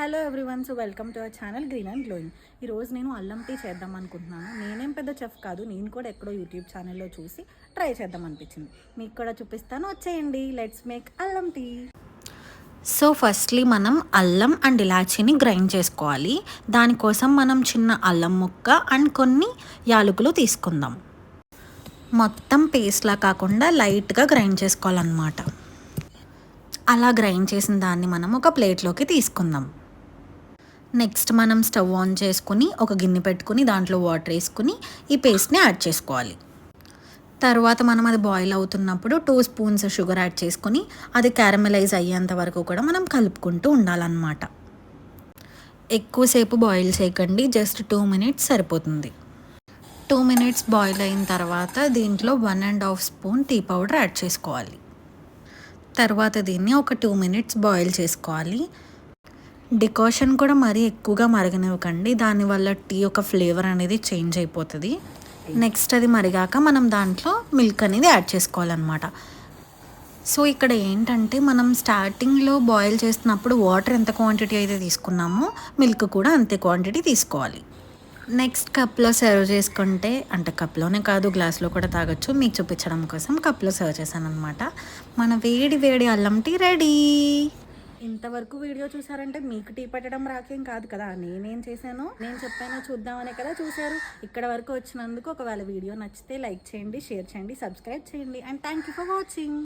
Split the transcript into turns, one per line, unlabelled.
Hello everyone, so welcome to our channel green and glowing. ఈరోజు నేను అల్లం tea చేద్దాం అనుకుంటున్నాను. నేనేం పెద్ద చెఫ్ కాదు, నేను కూడా ఎక్కడో యూట్యూబ్ ఛానల్లో చూసి ట్రై చేద్దాం అనిపించింది. మీకు కూడా చూపిస్తాను, వచ్చేయండి. లెట్స్ మేక్ అల్లం టీ.
సో ఫస్ట్లీ మనం అల్లం అండ్ ఇలాచీని గ్రైండ్ చేసుకోవాలి. దానికోసం మనం చిన్న అల్లం ముక్క అండ్ కొన్ని యాలకులు తీసుకుందాం. మొత్తం పేస్ట్లా కాకుండా లైట్గా గ్రైండ్ చేసుకోవాలన్నమాట. అలా గ్రైండ్ చేసిన దాన్ని మనం ఒక ప్లేట్లోకి తీసుకుందాం. నెక్స్ట్ మనం స్టవ్ ఆన్ చేసుకుని ఒక గిన్నె పెట్టుకుని దాంట్లో వాటర్ వేసుకుని ఈ పేస్ట్ని యాడ్ చేసుకోవాలి. తర్వాత మనం అది బాయిల్ అవుతున్నప్పుడు 2 స్పూన్స్ షుగర్ యాడ్ చేసుకుని అది క్యారమెలైజ్ అయ్యేంత వరకు కూడా మనం కలుపుకుంటూ ఉండాలన్నమాట. ఎక్కువసేపు బాయిల్ చేయకండి, జస్ట్ 2 మినిట్స్ సరిపోతుంది. 2 మినిట్స్ బాయిల్ అయిన తర్వాత దీంట్లో 1.5 స్పూన్ టీ పౌడర్ యాడ్ చేసుకోవాలి. తర్వాత దీన్ని ఒక 2 మినిట్స్ బాయిల్ చేసుకోవాలి. డికాషన్ కూడా మరీ ఎక్కువగా మరగనివ్వకండి, దానివల్ల టీ యొక్క ఫ్లేవర్ అనేది చేంజ్ అయిపోతుంది. నెక్స్ట్ అది మరిగాక మనం దాంట్లో మిల్క్ అనేది యాడ్ చేసుకోవాలన్నమాట. సో ఇక్కడ ఏంటంటే మనం స్టార్టింగ్లో బాయిల్ చేస్తున్నప్పుడు వాటర్ ఎంత క్వాంటిటీ అయితే తీసుకున్నామో మిల్క్ కూడా అంతే క్వాంటిటీ తీసుకోవాలి. నెక్స్ట్ కప్లో సర్వ్ చేసుకుంటే, అంటే కప్లోనే కాదు గ్లాస్లో కూడా తాగొచ్చు, మీకు చూపించడం కోసం కప్లో సర్వ్ చేశాను అనమాట. మన వేడి వేడి అల్లం టీ రెడీ.
ఇంతవరకు వీడియో చూసారంటే మీకు టీ పెట్టడం రాకేం కాదు కదా. నేనేం చేశానో నేను చెప్పానో చూద్దామనే కదా చూశారు. ఇక్కడ వరకు వచ్చినందుకు ఒకవేళ వీడియో నచ్చితే లైక్ చేయండి, షేర్ చేయండి, సబ్స్క్రైబ్ చేయండి. And thank you for watching.